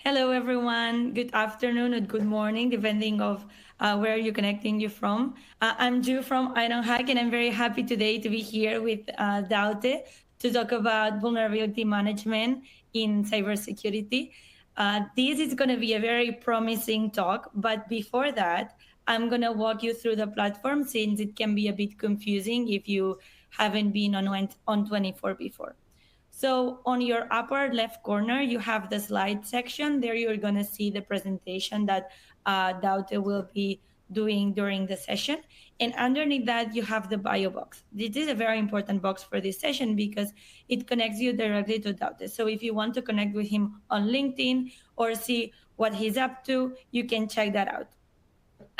Hello, everyone. Good afternoon or good morning, depending of where you're connecting you from. I'm Ju from Ironhack, and I'm very happy today to be here with Daute to talk about vulnerability management in cybersecurity. This is going to be a very promising talk, but before that, I'm going to walk you through the platform since it can be a bit confusing if you haven't been on 24 before. So on your upper left corner, you have the slide section. There you're going to see the presentation that Daute will be doing during the session. And underneath that, you have the bio box. This is a very important box for this session because it connects you directly to Daute. So if you want to connect with him on LinkedIn or see what he's up to, you can check that out.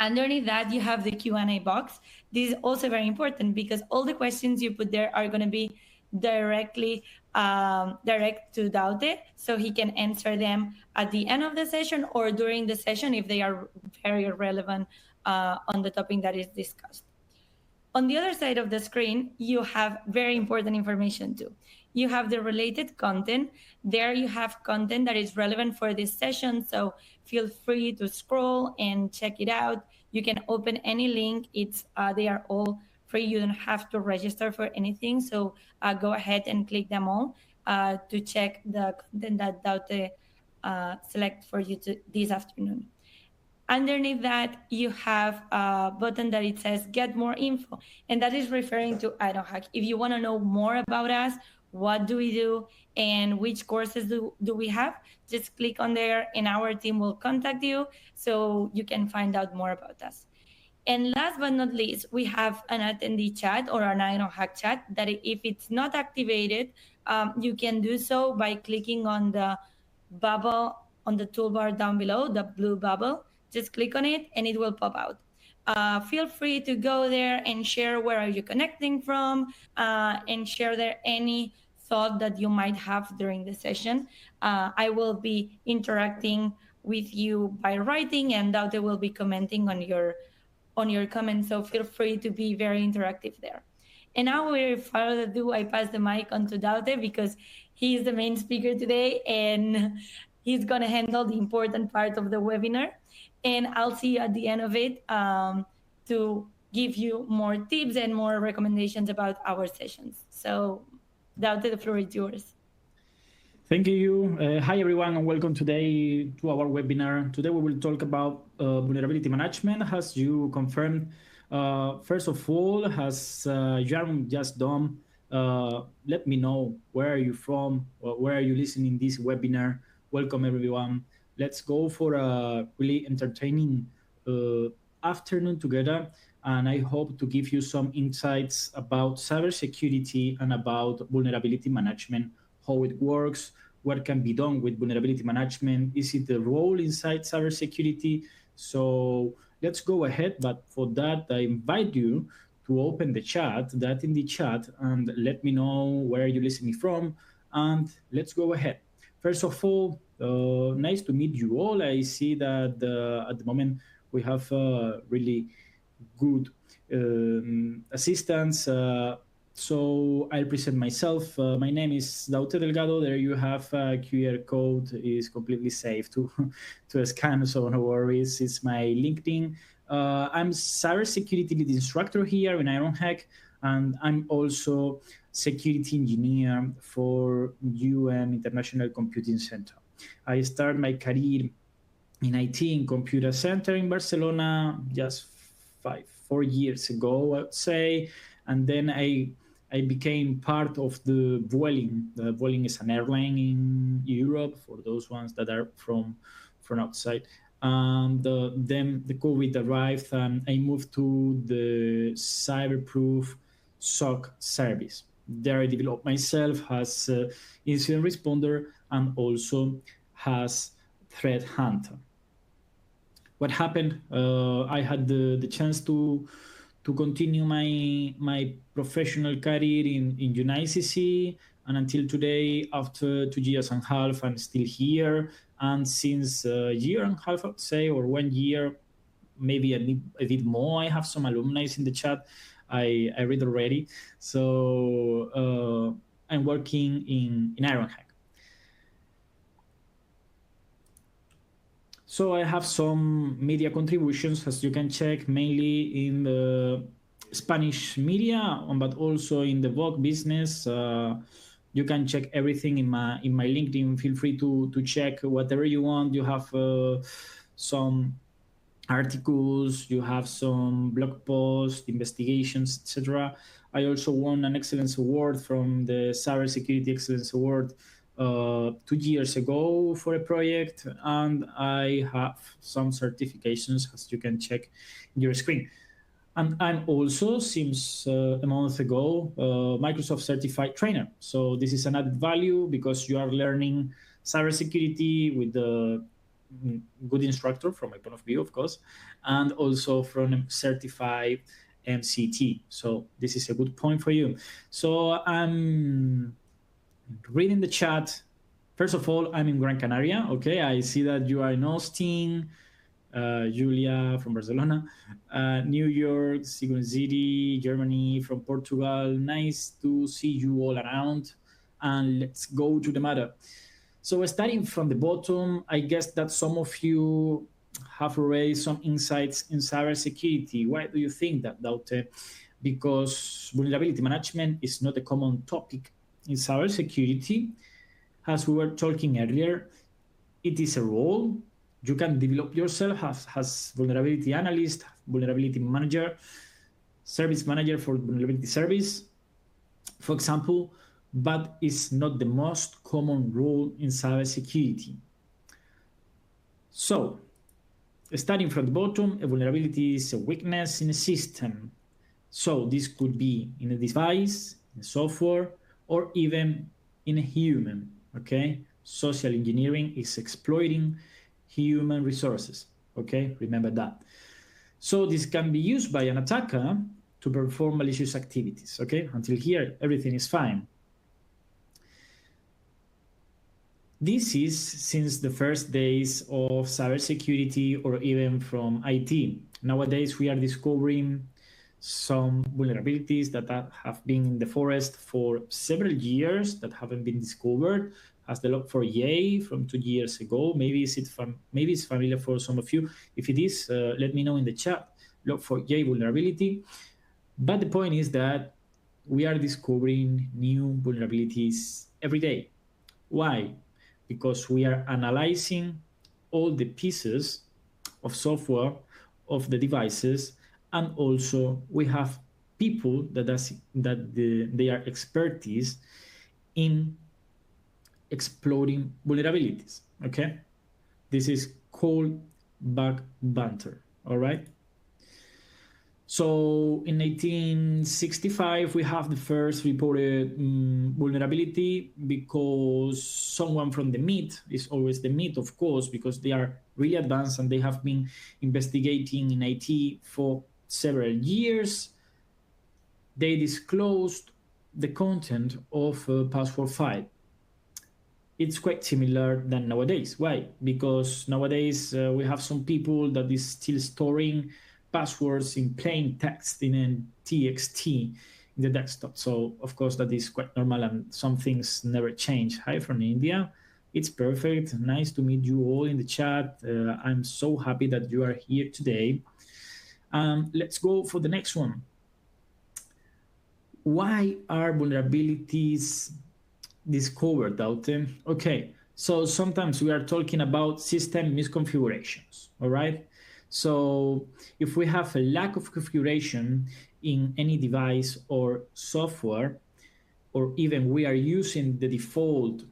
Underneath that, you have the Q&A box. This is also very important because all the questions you put there are going to be directly direct to Daute, so he can answer them at the end of the session or during the session if they are very relevant on the topic that is discussed. On the other side of the screen, you have very important information too. You have the related content. There you have content that is relevant for this session, so feel free to scroll and check it out. You can open any link. They are all free. You don't have to register for anything, so go ahead and click them all to check the content that Daute select for you this afternoon. Underneath that, you have a button that it says get more info, and that is referring to Ironhack. If you want to know more about us, what do we do, and which courses do we have, just click on there and our team will contact you so you can find out more about us. And last but not least, we have an attendee chat or an Ironhack chat that if it's not activated, you can do so by clicking on the bubble on the toolbar down below, the blue bubble. Just click on it and it will pop out. Feel free to go there and share where are you connecting from and share there any thought that you might have during the session. I will be interacting with you by writing, and Daute will be commenting on your comments, so feel free to be very interactive there. And now, without further ado, I pass the mic on to Daute because he is the main speaker today and he's going to handle the important part of the webinar. And I'll see you at the end of it to give you more tips and more recommendations about our sessions. So, Daute, the floor is yours. Thank you. Hi, everyone, and welcome today to our webinar. Today we will talk about vulnerability management, as you confirmed. First of all, as Jaron just done, let me know where are you from, where are you listening this webinar. Welcome, everyone. Let's go for a really entertaining afternoon together, and I hope to give you some insights about cybersecurity and about vulnerability management, how it works, what can be done with vulnerability management. Is it the role inside cybersecurity? So let's go ahead. But for that, I invite you to open the chat, and let me know where you're listening from. And let's go ahead. First of all, nice to meet you all. I see that at the moment we have really good assistance. So I'll present myself. My name is Daute Delgado. There you have a QR code. Is completely safe to scan, so no worries. It's my LinkedIn. I'm cybersecurity lead instructor here in Ironhack, and I'm also security engineer for International Computing Center. I started my career in IT in Computer Center in Barcelona just 4 years ago, I would say, and then I became part of the Vueling. The Vueling is an airline in Europe for those ones that are from outside. Then the COVID arrived, and I moved to the cyberproof SOC service. There I developed myself as incident responder and also as threat hunter. What happened? I had the chance to continue my professional career in UNICC, and until today, after 2 years and a half, I'm still here. And since a year and a half, I'd say, or 1 year, maybe a bit more, I have some alumni in the chat. I read already. So, I'm working in Ironhack. So I have some media contributions, as you can check, mainly in the Spanish media, but also in the Vogue business. You can check everything in my LinkedIn. Feel free to check whatever you want. You have some articles, you have some blog posts, investigations, etc. I also won an excellence award from the cybersecurity excellence award 2 years ago for a project, and I have some certifications, as you can check in your screen. And I'm also, since a month ago, Microsoft certified trainer. So this is an added value because you are learning cybersecurity with the good instructor, from my point of view, of course, and also from a certified MCT. So this is a good point for you. So I'm reading the chat. First of all, I'm in Gran Canaria. Okay, I see that you are in Austin. Julia from Barcelona, New York, Sigon City, Germany, from Portugal. Nice to see you all around. And let's go to the matter. So starting from the bottom, I guess that some of you have already some insights in cybersecurity. Why do you think that, Daute? Because vulnerability management is not a common topic in cybersecurity. As we were talking earlier, it is a role. You can develop yourself as vulnerability analyst, vulnerability manager, service manager for vulnerability service, for example, but it's not the most common role in cybersecurity. So, starting from the bottom, a vulnerability is a weakness in a system. So this could be in a device, in software, or even in a human, okay? Social engineering is exploiting human resources, okay? Remember that. So this can be used by an attacker to perform malicious activities, okay? Until here, everything is fine. This is since the first days of cybersecurity or even from IT. Nowadays, we are discovering some vulnerabilities that have been in the forest for several years that haven't been discovered, as the Log4j from 2 years ago. Maybe it's familiar for some of you. If it is, let me know in the chat. Log4j vulnerability. But the point is that we are discovering new vulnerabilities every day. Why? Because we are analyzing all the pieces of software of the devices, and also we have people they are expertise in exploiting vulnerabilities. Okay, this is called bug banter. All right. So in 1865, we have the first reported vulnerability, because someone from the MIT, is always the MIT, of course, because they are really advanced and they have been investigating in IT for several years. They disclosed the content of a password file. It's quite similar than nowadays. Why? Because nowadays we have some people that is still storing passwords in plain text in a TXT in the desktop. So of course that is quite normal, and some things never change. Hi from India. It's perfect. Nice to meet you all in the chat. I'm so happy that you are here today. Let's go for the next one. Why are vulnerabilities discovered, Daute? Okay, so sometimes we are talking about system misconfigurations, all right? So if we have a lack of configuration in any device or software, or even we are using the default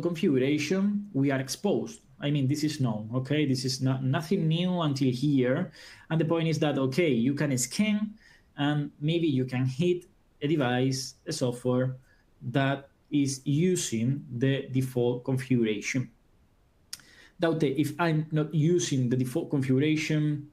configuration, we are exposed. I mean, this is known, okay? This is nothing new until here. And the point is that, okay, you can scan and maybe you can hit a device, a software that is using the default configuration. Daute, if I'm not using the default configuration,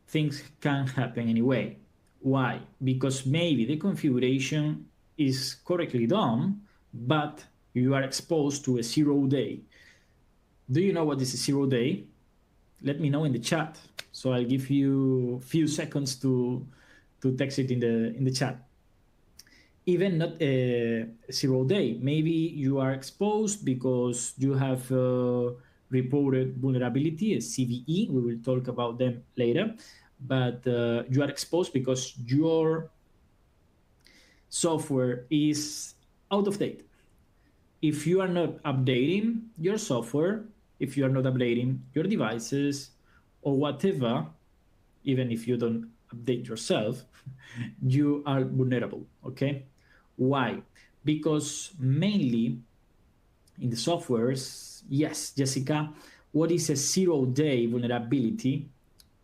things can happen anyway. Why? Because maybe the configuration is correctly done, but you are exposed to a 0-day. Do you know what is a 0-day? Let me know in the chat. So I'll give you a few seconds to text it in the chat. even not a 0 day. Maybe you are exposed because you have reported vulnerability, a CVE. We will talk about them later. But you are exposed because your software is out of date. If you are not updating your software, if you are not updating your devices or whatever, even if you don't update yourself, you are vulnerable. Okay? Why? Because mainly in the softwares, yes, Jessica, what is a 0 day vulnerability?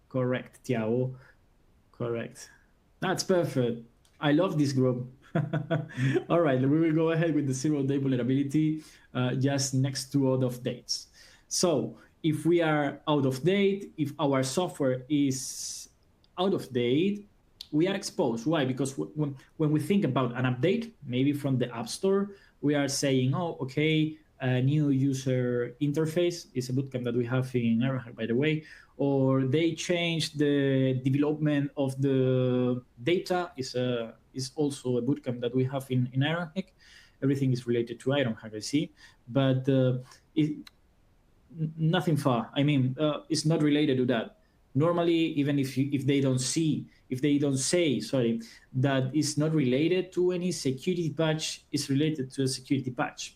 Correct, Tiago. Correct. That's perfect. I love this group. All right, we will go ahead with the 0 day vulnerability just next to out of dates. So if we are out of date, if our software is out of date, we are exposed. Why? Because when we think about an update, maybe from the App Store, we are saying, oh, okay, a new user interface is a bootcamp that we have in Ironhack, by the way, or they changed the development of the data is also a bootcamp that we have in Ironhack. Everything is related to Ironhack, I see, but nothing far. I mean, it's not related to that. Normally, even if they don't say, sorry, that it's not related to any security patch, it's related to a security patch.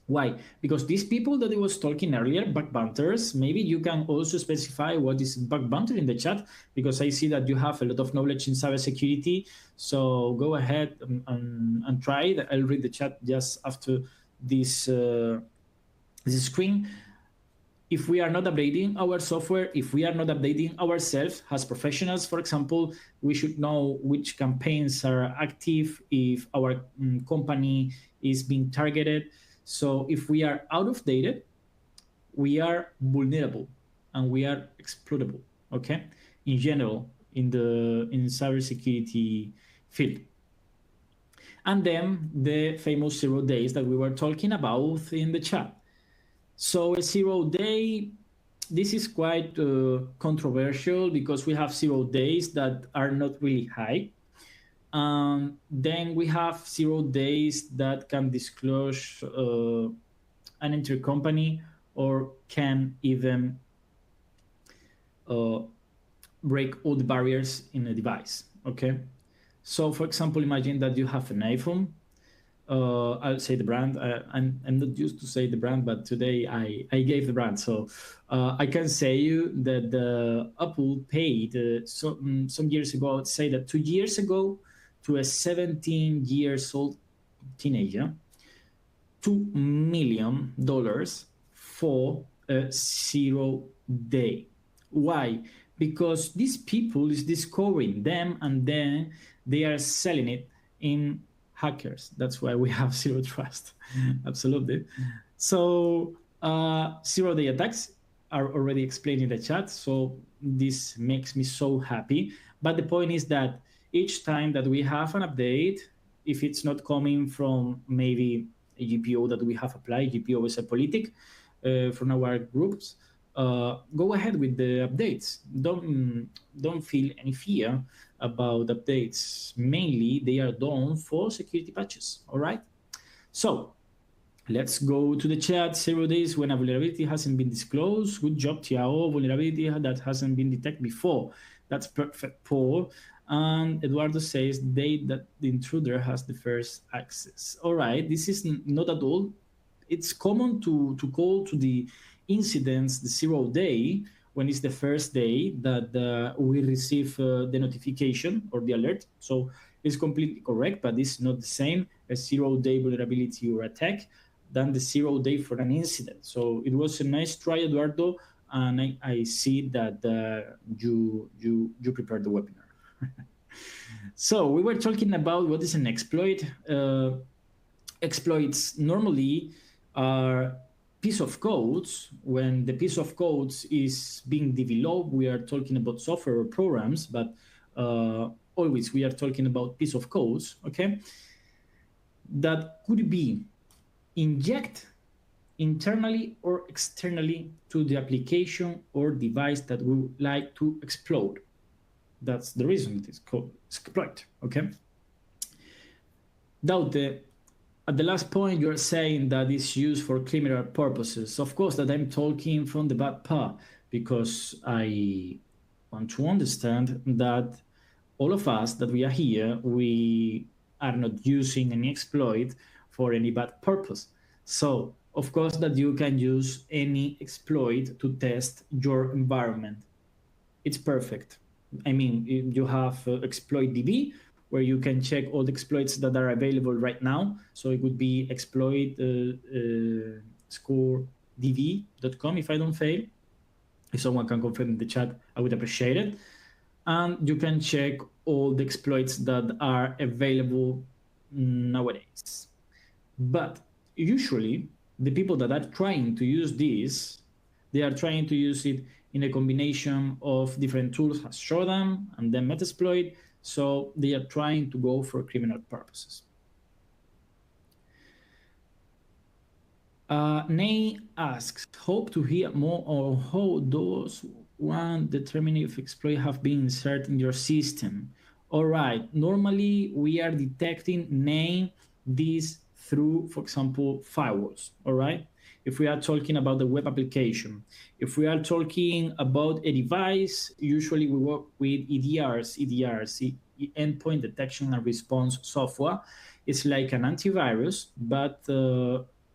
Why? Because these people that I was talking earlier, bug bounters, maybe you can also specify what is bug bounter in the chat, because I see that you have a lot of knowledge in cybersecurity. So go ahead and try it. I'll read the chat just after this screen. If we are not updating our software, if we are not updating ourselves as professionals, for example, we should know which campaigns are active, if our company is being targeted. So if we are out of date, we are vulnerable and we are exploitable, okay? In general, in cybersecurity field. And then the famous 0 days that we were talking about in the chat. So a 0 day, this is quite controversial because we have 0 days that are not really high. Then we have 0 days that can disclose an intercompany or can even break all the barriers in a device, okay? So for example, imagine that you have an iPhone. I'll say the brand. I'm not used to say the brand, but today I gave the brand. So I can say you that Apple paid some years ago, I would say that 2 years ago, to a 17 years old teenager, $2 million for a 0 day. Why? Because these people is discovering them and then they are selling it in hackers. That's why we have zero trust. Absolutely. So 0 day attacks are already explained in the chat. So this makes me so happy. But the point is that each time that we have an update, if it's not coming from maybe a GPO that we have applied, GPO is a politic from our groups, go ahead with the updates. Don't feel any fear about updates. Mainly, they are done for security patches. All right. So let's go to the chat. 0 days when a vulnerability hasn't been disclosed. Good job, Tiago. Vulnerability that hasn't been detected before. That's perfect, Paul. And Eduardo says that the intruder has the first access. All right. This is not at all. It's common to call to the incidents the 0 day when it's the first day that we receive the notification or the alert. So it's completely correct, but it's not the same a 0 day vulnerability or attack than the 0 day for an incident. So it was a nice try, Eduardo, and I see that you prepared the webinar. So we were talking about what is an exploit. Exploits normally are piece of codes. When the piece of codes is being developed, we are talking about software or programs, but always we are talking about piece of codes, okay, that could be inject internally or externally to the application or device that we would like to explode. That's the reason it is called exploit, okay? Daute, at the last point, you're saying that it's used for criminal purposes. Of course, that I'm talking from the bad part, because I want to understand that all of us that we are here, we are not using any exploit for any bad purpose. So, of course, that you can use any exploit to test your environment. It's perfect. I mean, you have exploit DB, where you can check all the exploits that are available right now. So it would be exploit score db.com, if I don't fail. If someone can confirm in the chat, I would appreciate it. And you can check all the exploits that are available nowadays. But usually, the people that are trying to use this, they are trying to use it in a combination of different tools as Shodan and then Metasploit. So they are trying to go for criminal purposes. Nay asks, hope to hear more on how those one determine if exploit have been inserted in your system. All right, normally we are detecting Nay this through, for example, firewalls. All right, if we are talking about the web application, if we are talking about a device, usually we work with EDRs, endpoint detection and response software. It's like an antivirus, but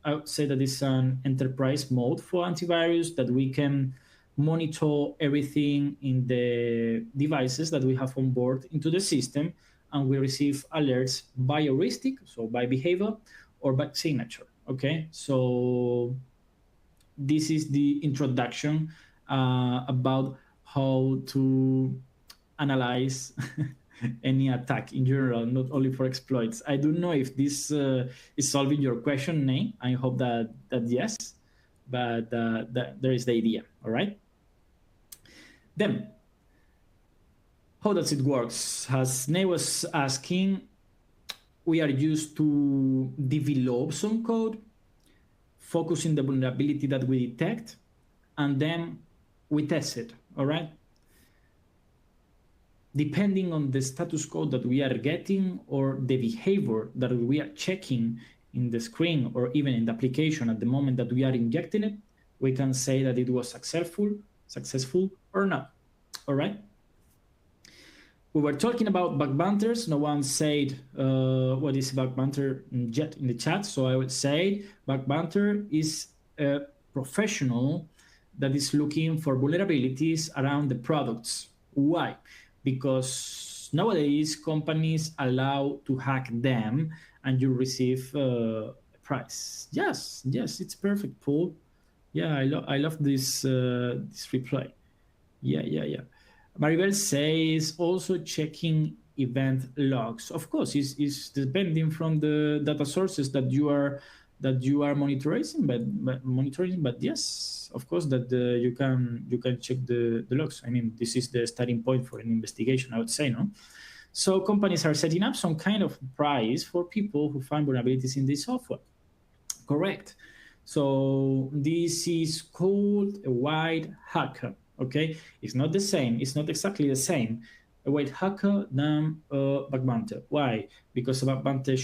I would say that it's an enterprise mode for antivirus, that we can monitor everything in the devices that we have on board into the system, and we receive alerts by heuristic, so by behavior, or by signature. Okay, so this is the introduction about how to analyze any attack in general, not only for exploits. I don't know if this is solving your question, Nay. I hope that yes, but there is the idea. All right. Then, how does it work? As Nay was asking, we are used to develop some code, focusing the vulnerability that we detect, and then we test it. All right. Depending on the status code that we are getting or the behavior that we are checking in the screen or even in the application at the moment that we are injecting it, we can say that it was successful or not. All right. We were talking about bug bounters. No one said what is bug bounter yet in the chat. So I would say bug bounter is a professional that is looking for vulnerabilities around the products. Why? Because nowadays companies allow to hack them and you receive a price. Yes, it's perfect, Paul. Yeah, I love this reply. Yeah. Maribel says also checking event logs. Of course, is depending from the data sources that you are monitoring, but yes, of course that you can check the logs. I mean, this is the starting point for an investigation, I would say, no? So companies are setting up some kind of price for people who find vulnerabilities in this software. Correct. So this is called a white hacker. Okay, it's not the same. It's not exactly the same. A white hacker than a bug bounty. Why? Because a bug bounty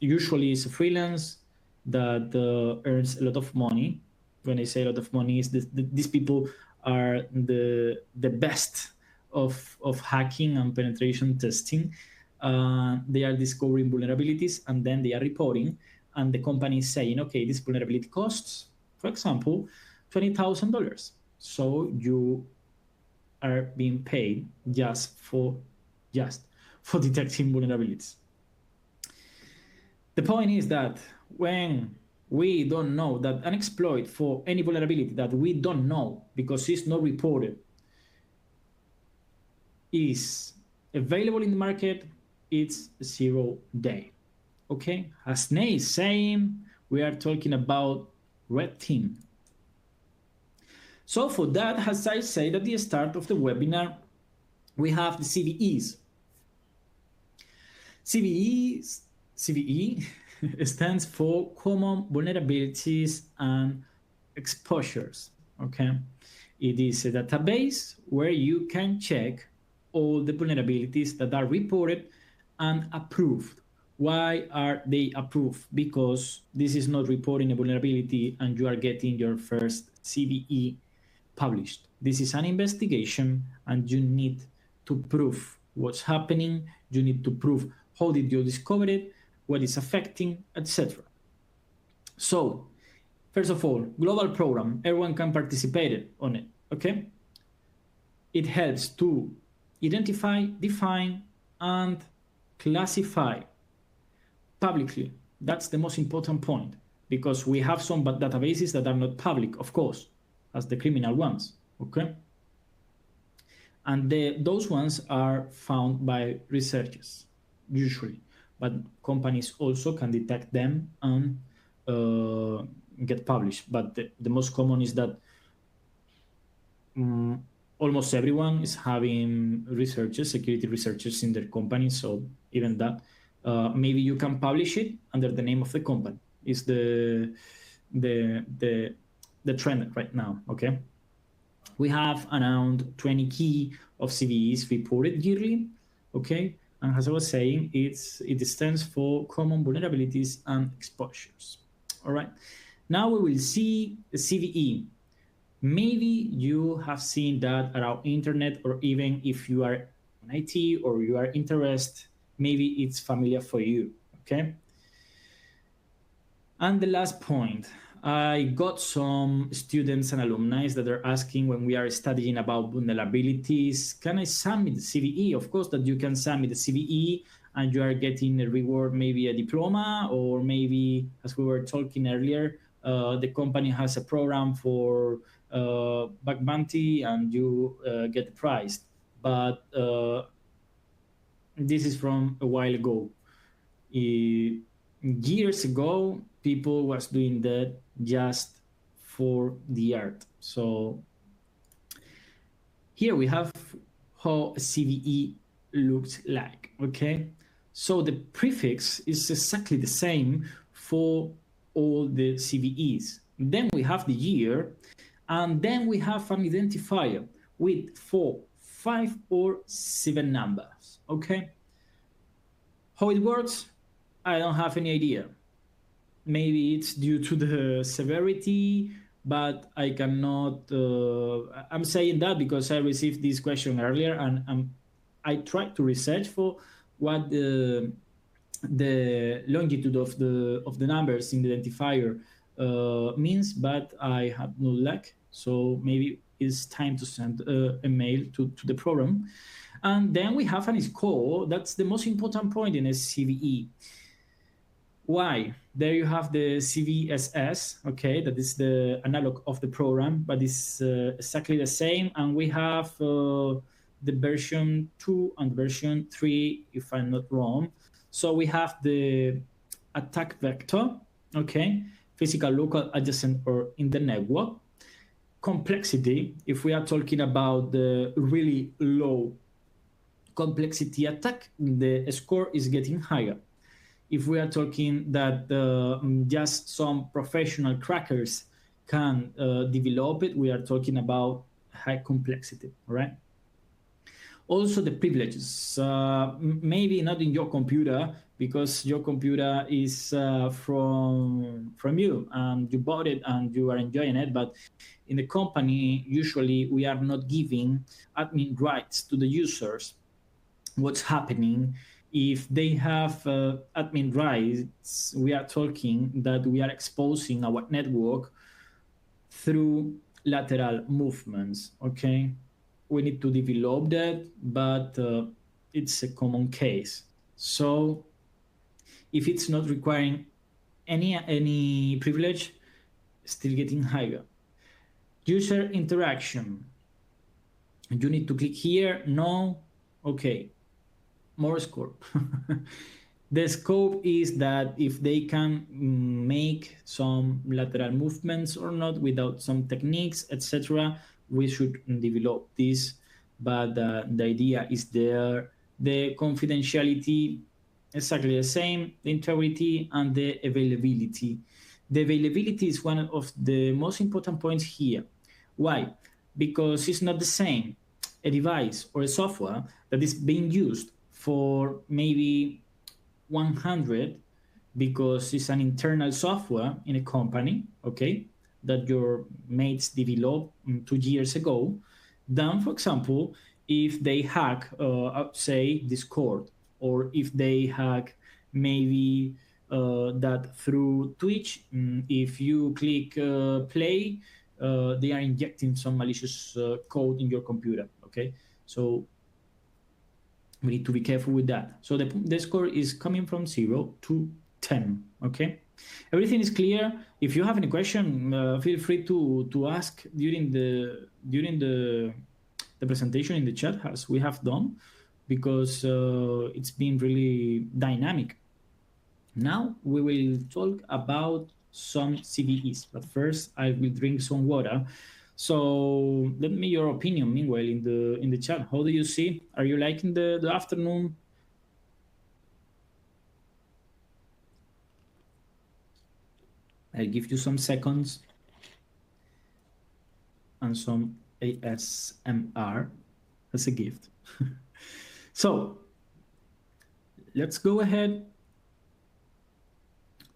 usually is a freelance that earns a lot of money. When I say a lot of money, is these people are the best of hacking and penetration testing. They are discovering vulnerabilities and then they are reporting, and the company is saying, okay, this vulnerability costs, for example, $20,000. So you are being paid just for detecting vulnerabilities. The point is that when we don't know that an exploit for any vulnerability that we don't know because it's not reported is available in the market, it's 0 day. Okay, as Ney is saying, we are talking about red team. So for that, as I said at the start of the webinar, we have the CVEs. CVE stands for Common Vulnerabilities and Exposures. Okay, it is a database where you can check all the vulnerabilities that are reported and approved. Why are they approved? Because this is not reporting a vulnerability and you are getting your first CVE published. This is an investigation and you need to prove what's happening. You need to prove how did you discover it, what is affecting, etc. So, first of all, global program, everyone can participate on it, okay? It helps to identify, define, and classify publicly. That's the most important point, because we have some databases that are not public, of course, as the criminal ones, okay? And those ones are found by researchers, usually, but companies also can detect them and get published. But the most common is that almost everyone is having researchers, security researchers in their company. So even that, maybe you can publish it under the name of the company. Is the trend right now, okay? We have around 20 key of CVEs reported yearly, okay? And as I was saying, it stands for common vulnerabilities and exposures. All right. Now we will see the CVE. Maybe you have seen that around internet, or even if you are on IT or you are interested, maybe it's familiar for you, okay? And the last point, I got some students and alumni that are asking when we are studying about vulnerabilities, can I submit the CVE? Of course that you can submit the CVE and you are getting a reward, maybe a diploma, or maybe, as we were talking earlier, the company has a program for bug bounty and you get the prize. But this is from a while ago. Years ago, people was doing that just for the art. So here we have how a CVE looks like, okay? So the prefix is exactly the same for all the CVEs. Then we have the year, and then we have an identifier with 4, 5, or 7 numbers, okay? How it works, I don't have any idea. Maybe it's due to the severity, but I cannot. I'm saying that because I received this question earlier, and I tried to research for what the longitude of the numbers in the identifier means, but I had no luck. So maybe it's time to send a mail to the program. And then we have an score. That's the most important point in a CVE. Why? There you have the CVSS, okay, that is the analog of the program, but it's exactly the same. And we have the version 2 and version 3, if I'm not wrong. So we have the attack vector, okay, physical, local, adjacent, or in the network. Complexity, if we are talking about the really low complexity attack, the score is getting higher. If we are talking that just some professional crackers can develop it, we are talking about high complexity, right? Also the privileges, maybe not in your computer, because your computer is from you and you bought it and you are enjoying it, but in the company, usually we are not giving admin rights to the users. What's happening if they have admin rights? We are talking that we are exposing our network through lateral movements, okay? We need to develop that, but it's a common case. So if it's not requiring any privilege, still getting higher. User interaction. You need to click here, no, okay. More score. The scope is that if they can make some lateral movements or not without some techniques, etc., we should develop this. But the idea is there. The confidentiality, exactly the same, the integrity and the availability. The availability is one of the most important points here. Why? Because it's not the same a device or a software that is being used for maybe 100 because it's an internal software in a company, okay, that your mates developed 2 years ago, than, for example, if they hack, say, Discord, or if they hack maybe that through Twitch, if you click play, they are injecting some malicious code in your computer, okay? So we need to be careful with that. So the score is coming from 0 to 10, okay? Everything is clear. If you have any question, feel free to ask during the presentation in the chat, as we have done, because it's been really dynamic. Now we will talk about some CVEs, but first I will drink some water. So let me your opinion meanwhile in the chat. How do you see? Are you liking the afternoon? I'll give you some seconds and some ASMR as a gift. So let's go ahead.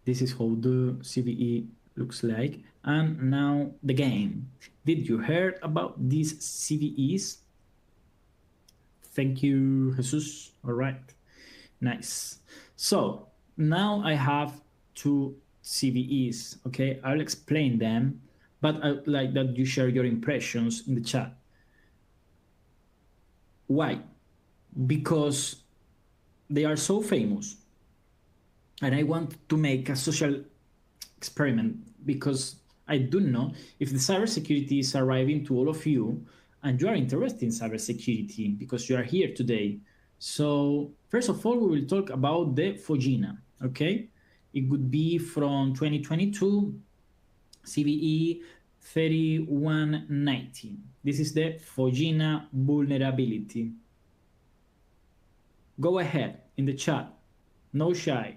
This is how the CVE looks like. And now the game. Did you heard about these CVEs? Thank you, Jesus. All right, nice. So now I have two CVEs, okay? I'll explain them, but I'd like that you share your impressions in the chat. Why? Because they are so famous, and I want to make a social experiment because I don't know if the cybersecurity is arriving to all of you and you are interested in cybersecurity because you are here today. So first of all, we will talk about the Fogina, okay? It would be from 2022, CVE 3119. This is the Fogina vulnerability. Go ahead in the chat, no shy.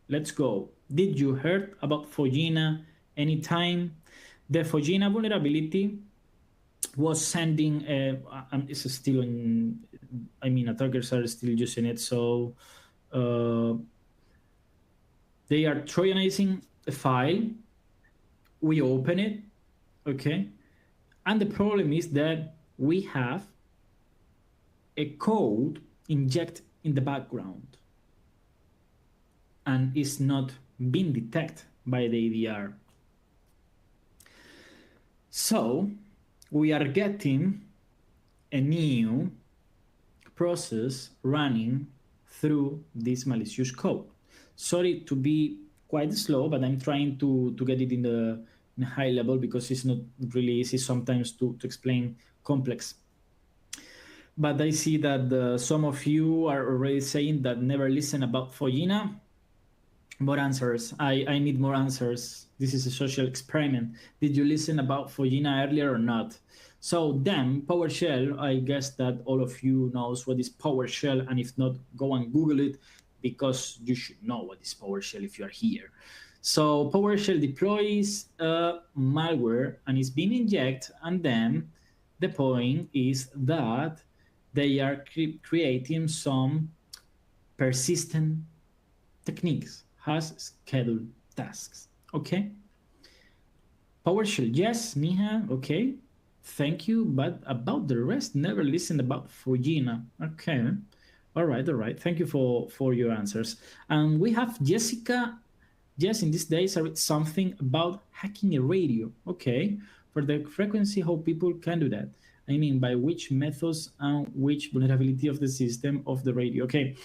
Let's go. Did you heard about Fogina anytime? The Fogina vulnerability was sending, it's still in, I mean, attackers are still using it, so they are Trojanizing a file, we open it, okay? And the problem is that we have a code inject in the background and is not being detected by the ADR. So we are getting a new process running through this malicious code. Sorry to be quite slow, but I'm trying to get it in a high level because it's not really easy sometimes to explain complex. But I see that some of you are already saying that never listen about Fogina. More answers. I need more answers. This is a social experiment. Did you listen about Fogina earlier or not? So then PowerShell, I guess that all of you knows what is PowerShell, and if not, go and Google it because you should know what is PowerShell if you are here. So PowerShell deploys malware and is being injected, and then the point is that they are creating some persistent techniques, has scheduled tasks. Okay. PowerShell, yes, Niha, okay. Thank you, but about the rest, never listened about Fogina. Okay. All right. Thank you for your answers. And we have Jessica. Yes, in these days, I read something about hacking a radio. Okay. For the frequency, how people can do that. I mean, by which methods and which vulnerability of the system of the radio. Okay.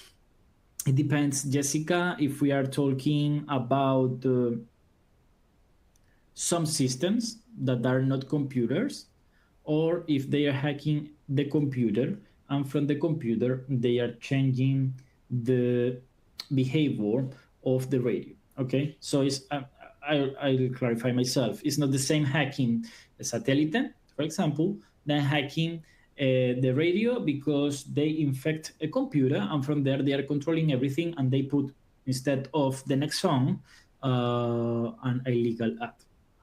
It depends, Jessica, if we are talking about some systems that are not computers, or if they are hacking the computer, and from the computer they are changing the behavior of the radio. Okay, so it's I'll clarify myself. It's not the same hacking a satellite, for example, than hacking the radio, because they infect a computer and from there they are controlling everything, and they put, instead of the next song, an illegal ad,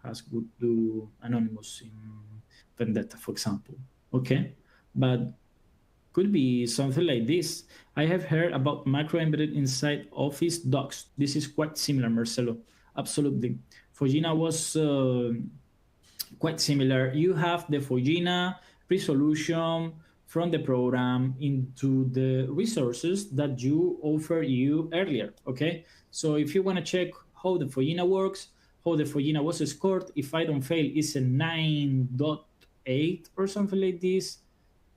as would do Anonymous in Vendetta, for example. Okay, but could be something like this. I have heard about macro embedded inside Office docs. This is quite similar, Marcelo. Absolutely. Fogina was quite similar. You have the Fogina resolution from the program into the resources that you offer you earlier. Okay, so if you want to check how the Fogina works, how the Fogina was scored, if I don't fail, it's a 9.8 or something like this.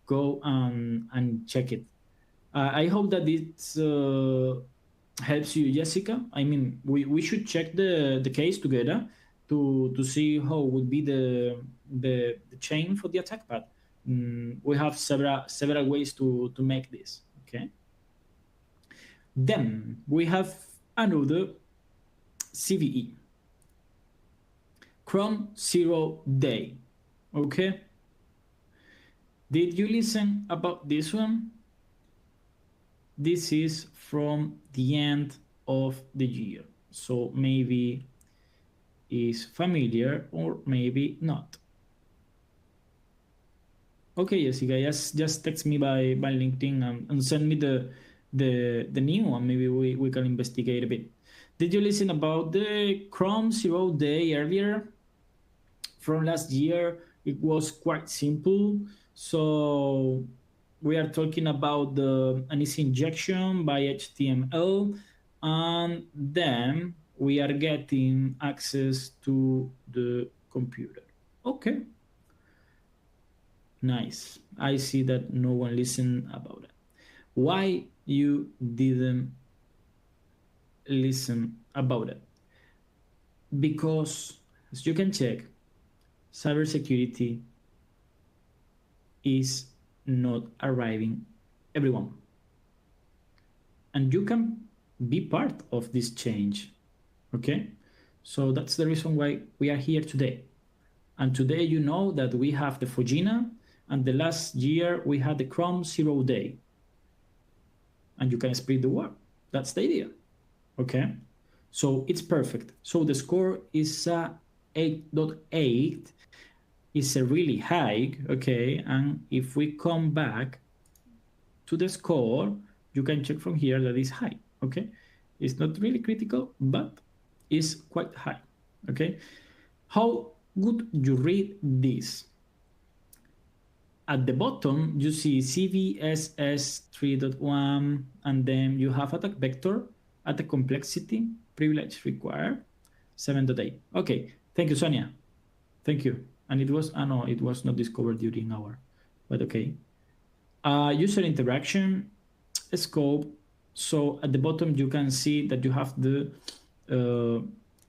Go and check it. I hope that it helps you, Jessica. I mean, we should check the case together to see how would be the chain for the attack path. We have several ways to make this. Okay. Then we have another CVE, Chrome 0 Day. Okay. Did you listen about this one? This is from the end of the year, so maybe is familiar or maybe not. Okay, Jessica, just text me by LinkedIn and send me the new one. Maybe we can investigate a bit. Did you listen about the Chrome 0 Day earlier from last year? It was quite simple. So we are talking about an easy injection by HTML, and then we are getting access to the computer. Okay. Nice. I see that no one listened about it. Why you didn't listen about it? Because, as you can check, cybersecurity is not arriving everyone. And you can be part of this change. Okay? So that's the reason why we are here today. And today you know that we have the Fogina, and the last year we had the Chrome 0 Day. And you can spread the word. That's the idea. Okay? So it's perfect. So the score is 8.8. It's a really high, okay? And if we come back to the score, you can check from here that it's high, okay? It's not really critical, but it's quite high, okay? How would you read this? At the bottom, you see CVSS 3.1, and then you have attack vector, attack complexity, privilege required, 7.8. Okay, thank you, Sonia. Thank you. And it was, no, it was not discovered during our, but okay. User interaction, scope. So at the bottom, you can see that you have the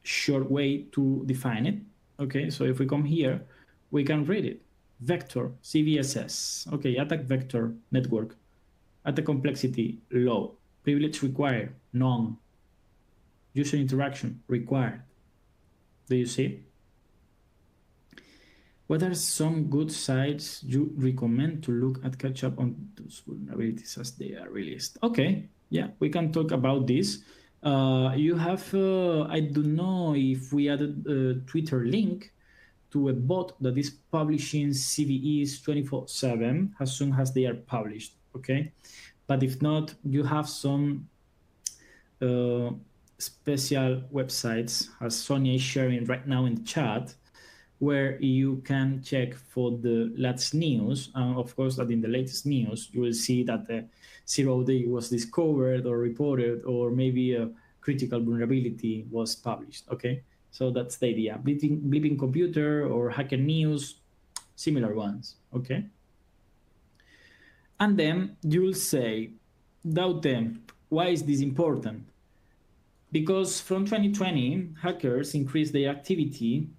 short way to define it. Okay, so if we come here, we can read it. Vector, CVSS. Okay, attack vector network. Attack complexity, low. Privilege required, none. User interaction, required. Do you see? What are some good sites you recommend to look at, catch up on those vulnerabilities as they are released? Okay, yeah, we can talk about this. You have, I don't know if we added a Twitter link to a bot that is publishing CVEs 24/7 as soon as they are published, okay? But if not, you have some special websites, as Sonia is sharing right now in the chat, where you can check for the latest news. Of course, that in the latest news, you will see that the 0 Day was discovered or reported, or maybe a critical vulnerability was published, okay? So that's the idea. Bleeping Computer or Hacker News, similar ones, okay? And then you'll say, Daute, why is this important? Because from 2020, hackers increased their activity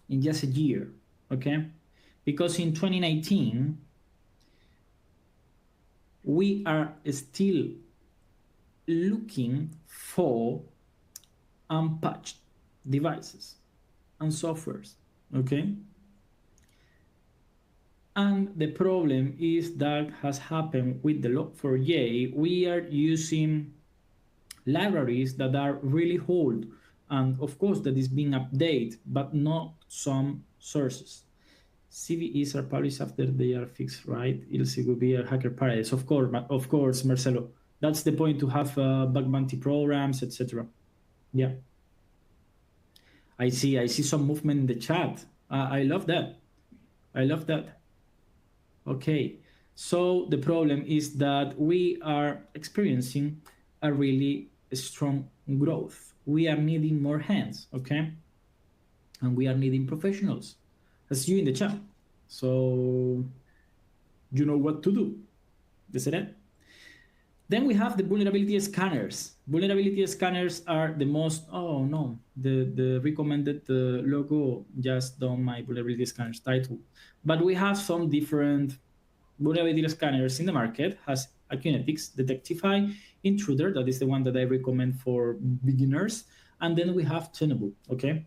in just a year, okay? Because in 2019, we are still looking for unpatched devices and softwares, okay? And the problem is that has happened with the Log4j. We are using libraries that are really old, and of course that is being updated, but not some sources. CVEs are published after they are fixed, right? Else it would be a hacker paradise. Of course, Marcelo. That's the point, to have bug bounty programs, etc. Yeah. I see some movement in the chat. I love that. I love that. Okay. So the problem is that we are experiencing a really strong growth. We are needing more hands, okay? And we are needing professionals. That's you in the chat. So you know what to do. Isn't it? Then we have the vulnerability scanners. Vulnerability scanners are the most, oh no, the recommended logo just done my vulnerability scanners title. But we have some different vulnerability scanners in the market. Has Acunetics, Detectify, Intruder, that is the one that I recommend for beginners. And then we have Tenable, okay?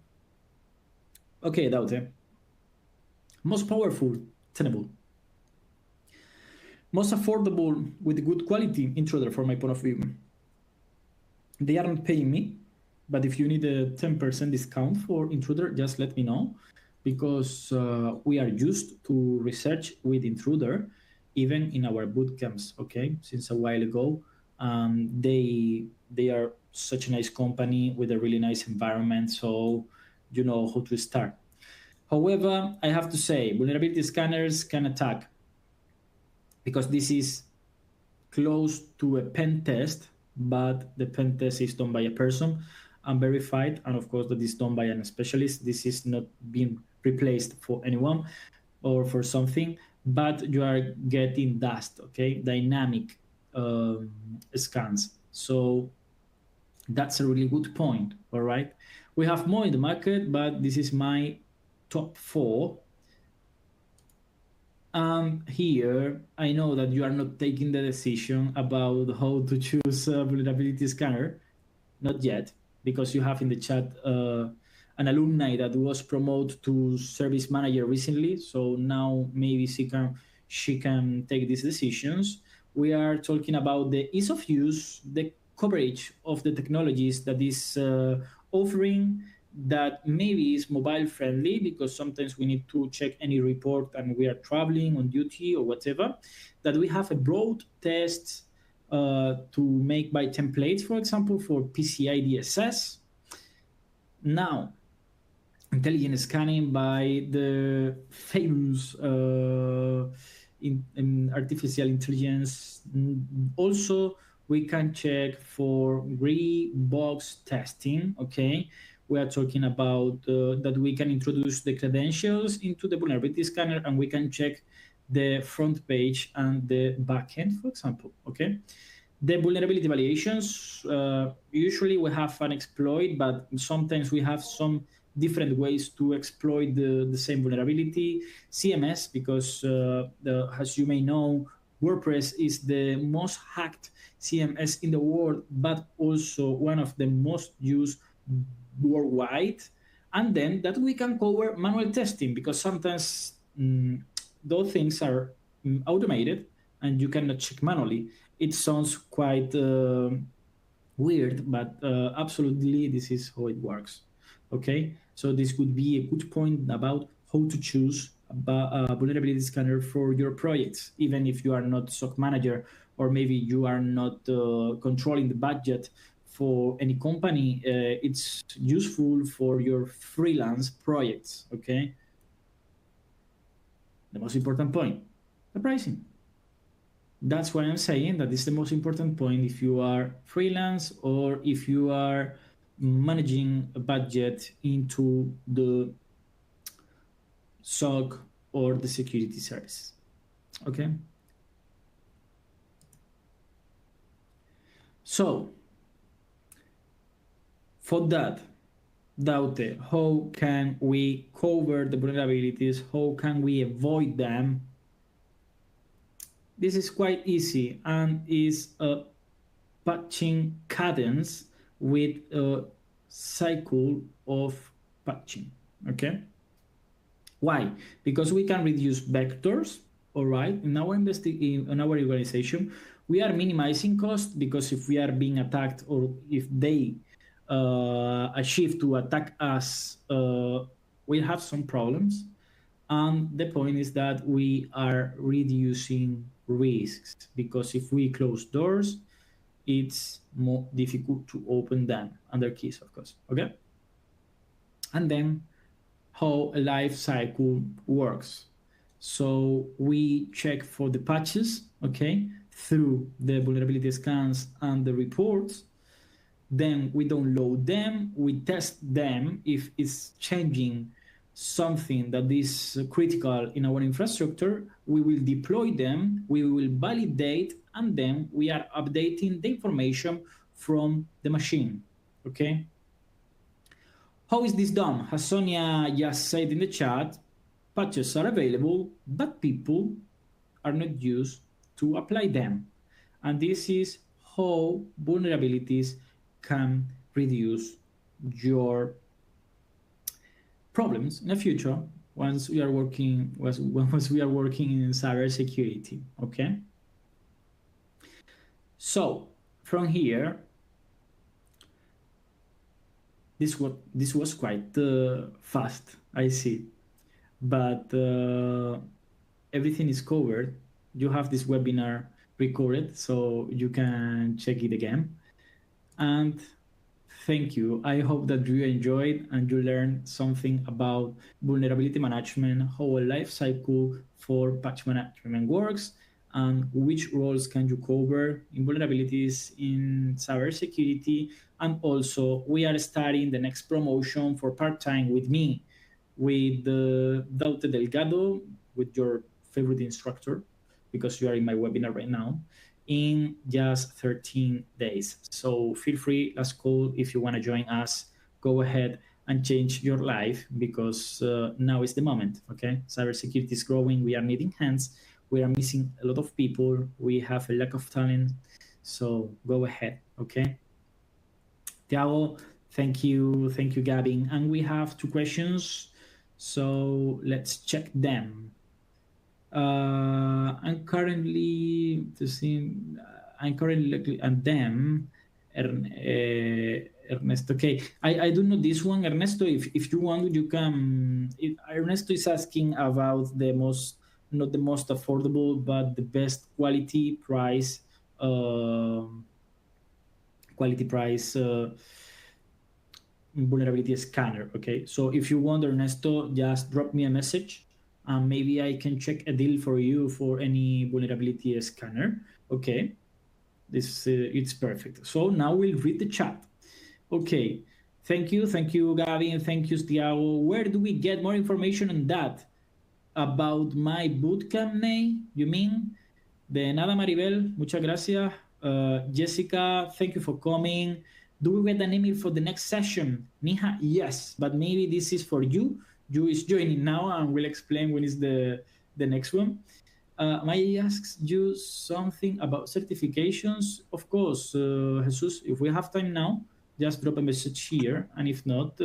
Okay, Daute. Most powerful, Tenable. Most affordable with good quality, Intruder, from my point of view. They aren't paying me, but if you need a 10% discount for Intruder, just let me know, because we are used to research with Intruder, even in our boot camps, okay, since a while ago. They are such a nice company with a really nice environment, so you know how to start. However, I have to say, vulnerability scanners can attack, because this is close to a pen test, but the pen test is done by a person and verified, and of course that is done by a specialist. This is not being replaced for anyone or for something, but you are getting dust, okay, dynamic scans. So that's a really good point. All right, we have more in the market, but this is my top 4. Here, I know that you are not taking the decision about how to choose a vulnerability scanner, not yet, because you have in the chat an alumni that was promoted to service manager recently, so now maybe she can take these decisions. We are talking about the ease of use, the coverage of the technologies that is offering, that maybe is mobile friendly, because sometimes we need to check any report and we are traveling on duty or whatever, that we have a broad test to make by templates, for example, for PCI DSS. Now, intelligent scanning by the famous in artificial intelligence. Also, we can check for gray box testing, okay? We are talking about that we can introduce the credentials into the vulnerability scanner, and we can check the front page and the backend, for example, okay? The vulnerability evaluations, usually we have an exploit, but sometimes we have some different ways to exploit the same vulnerability. CMS, because as you may know, WordPress is the most hacked CMS in the world, but also one of the most used worldwide. And then that we can cover manual testing, because sometimes those things are automated and you cannot check manually. It sounds quite weird, but absolutely this is how it works. Okay, so this could be a good point about how to choose a vulnerability scanner for your projects, even if you are not SOC manager, or maybe you are not controlling the budget for any company. It's useful for your freelance projects. Okay, the most important point, the pricing. That's why I'm saying that is the most important point if you are freelance or if you are managing a budget into the SOC or the security service. Okay. So for that, Daute, how can we cover the vulnerabilities? How can we avoid them? This is quite easy and is a patching cadence with a cycle of patching. Okay. Why? Because we can reduce vectors. All right. In our organization, we are minimizing cost, because if we are being attacked, or if they achieve to attack us, we have some problems. And the point is that we are reducing risks, because if we close doors, it's more difficult to open them under keys, of course. Okay. And then how a life cycle works. So we check for the patches, okay, through the vulnerability scans and the reports. Then we download them, we test them if it's changing something that is critical in our infrastructure. We will deploy them, we will validate, and then we are updating the information from the machine. Okay. How is this done? As Sonia just said in the chat, patches are available, but people are not used to apply them. And this is how vulnerabilities can reduce your problems in the future once we are working in cybersecurity. Okay. So from here, this was quite fast, I see, but everything is covered. You have this webinar recorded, so you can check it again. And thank you. I hope that you enjoyed and you learned something about vulnerability management, how a life cycle for patch management works, and which roles can you cover in vulnerabilities in cybersecurity. And also, we are starting the next promotion for part-time with me, with Daute Delgado, with your favorite instructor, because you are in my webinar right now, in just 13 days. So feel free, last call, if you want to join us, go ahead and change your life, because now is the moment. Okay, cybersecurity is growing, we are needing hands, we are missing a lot of people, we have a lack of talent, so go ahead. Okay, Tiago, thank you, Gavin. And we have 2 questions, so let's check them. I'm currently looking at them. Ernesto, okay. I don't know this one, Ernesto. If you want, you can. Ernesto is asking about not the most affordable, but the best quality price. Vulnerability scanner. Okay, so if you want, Ernesto, just drop me a message. Maybe I can check a deal for you for any vulnerability scanner. Okay, this it's perfect. So now we'll read the chat. Okay, thank you, Gavin, thank you, Tiago. Where do we get more information on that? About my bootcamp name, you mean? De nada, Maribel, muchas gracias. Jessica, thank you for coming. Do we get an email for the next session? Niha, yes, but maybe this is for you. You is joining now, and we'll explain when is the next one. Maya asks you something about certifications. Of course, Jesus, if we have time now, just drop a message here, and if not,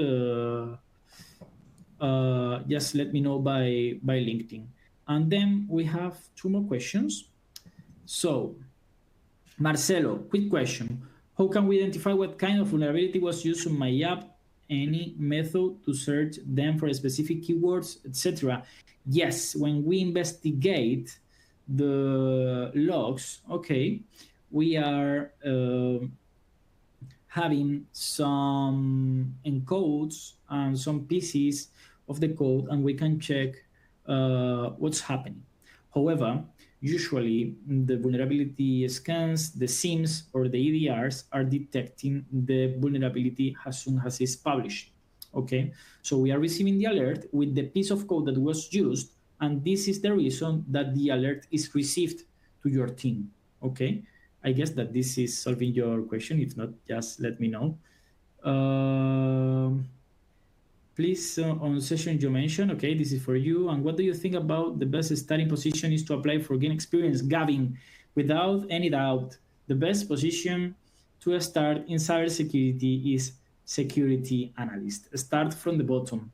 just let me know by LinkedIn. And then we have 2 more questions. So, Marcelo, quick question. How can we identify what kind of vulnerability was used on my app? Any method to search them for specific keywords, etc.? Yes, when we investigate the logs, okay, we are having some encodes and some pieces of the code, and we can check what's happening. However, usually the vulnerability scans, the SIEMs or the EDRs are detecting the vulnerability as soon as it's published. Okay, so we are receiving the alert with the piece of code that was used, and this is the reason that the alert is received to your team. Okay, I guess that this is solving your question. If not, just let me know. Please, on session you mentioned, okay, this is for you. And what do you think about the best starting position is to apply for gain experience? Gavin, without any doubt, the best position to start in cybersecurity is security analyst. Start from the bottom.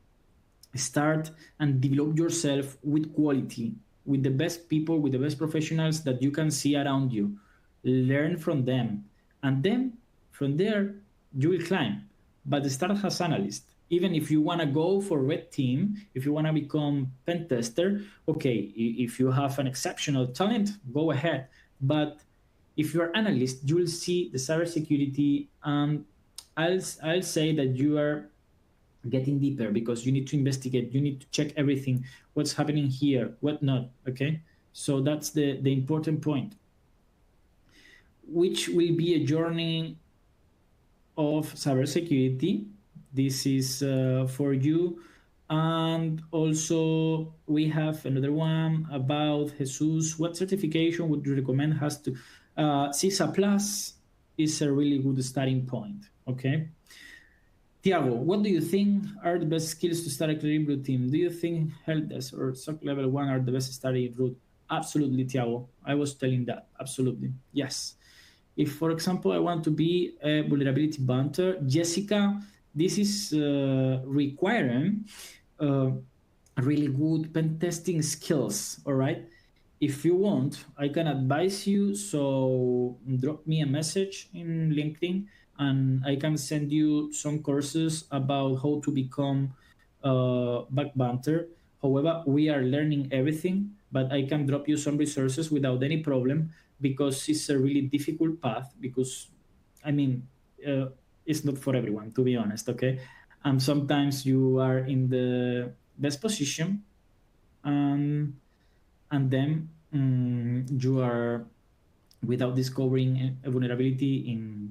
Start and develop yourself with quality, with the best people, with the best professionals that you can see around you. Learn from them. And then from there, you will climb. But start as analyst. Even if you want to go for red team, if you want to become pen tester, okay, if you have an exceptional talent, go ahead. But if you're analyst, you will see the cybersecurity. I'll say that you are getting deeper because you need to investigate, you need to check everything, what's happening here, what not. Okay, so that's the important point, which will be a journey of cybersecurity. This is for you. And also we have another one about Jesus. What certification would you recommend? Has to CISA Plus is a really good starting point. Okay, Tiago, what do you think are the best skills to start a clearing blue team? Do you think help desk or SOC level 1 are the best starting route? Absolutely, Tiago. I was telling that. Absolutely. Yes. If, for example, I want to be a vulnerability bunter, Jessica, this is requiring really good pen testing skills. All right. If you want, I can advise you. So drop me a message in LinkedIn and I can send you some courses about how to become bug bunter. However, we are learning everything, but I can drop you some resources without any problem because it's a really difficult path. Because, I mean, it's not for everyone, to be honest. Okay, and sometimes you are in the best position, and then you are without discovering a vulnerability in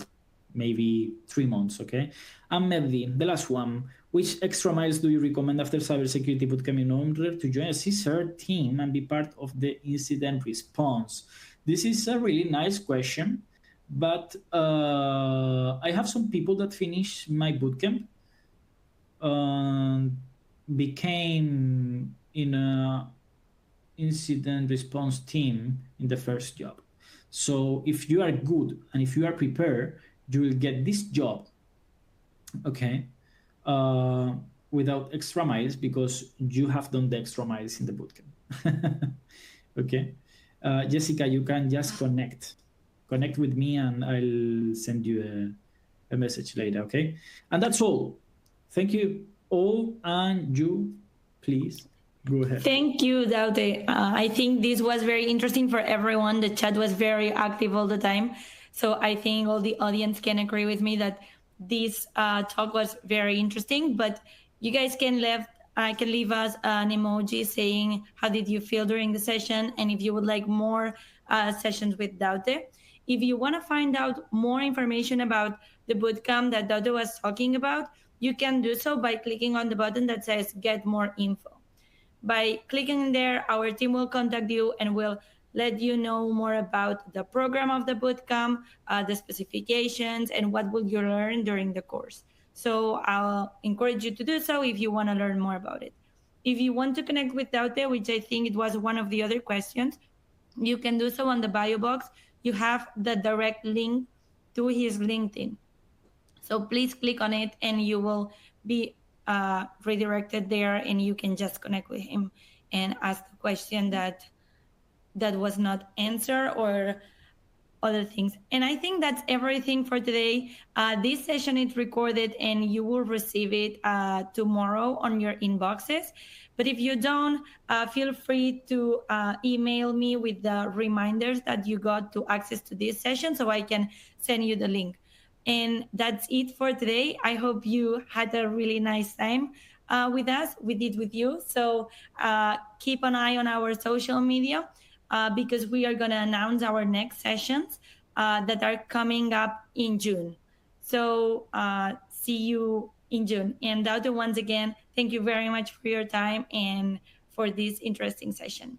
maybe 3 months. Okay, and maybe the last one, which extra miles do you recommend after cybersecurity bootcamp in order to join a CSIR team and be part of the incident response? This is a really nice question, but I have some people that finished my bootcamp and became in a incident response team in the first job. So if you are good and if you are prepared, you will get this job, okay, without extra miles because you have done the extra miles in the bootcamp. Okay, Jessica, you can just connect with me and I'll send you a message later. Okay, and that's all. Thank you all, and you please go ahead. Thank you, Daute. I think this was very interesting for everyone. The chat was very active all the time. So I think all the audience can agree with me that this talk was very interesting. But you guys can leave us an emoji saying how did you feel during the session, and if you would like more sessions with Daute. If you want to find out more information about the bootcamp that Daute was talking about, you can do so by clicking on the button that says Get More Info. By clicking there, our team will contact you and will let you know more about the program of the bootcamp, the specifications, and what will you learn during the course. So I'll encourage you to do so if you want to learn more about it. If you want to connect with Daute, which I think it was one of the other questions, you can do so on the bio box. You have the direct link to his LinkedIn. So please click on it and you will be redirected there, and you can just connect with him and ask the question that was not answered or other things. And I think that's everything for today. This session is recorded and you will receive it tomorrow on your inboxes. But if you don't, feel free to email me with the reminders that you got to access to this session so I can send you the link. And that's it for today. I hope you had a really nice time with us. We did with you. So keep an eye on our social media because we are going to announce our next sessions that are coming up in June. So see you in June. And Daute, once again, thank you very much for your time and for this interesting session.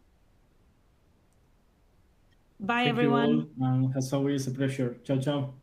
Bye, Thank everyone. you all. As always, a pleasure. Ciao, ciao.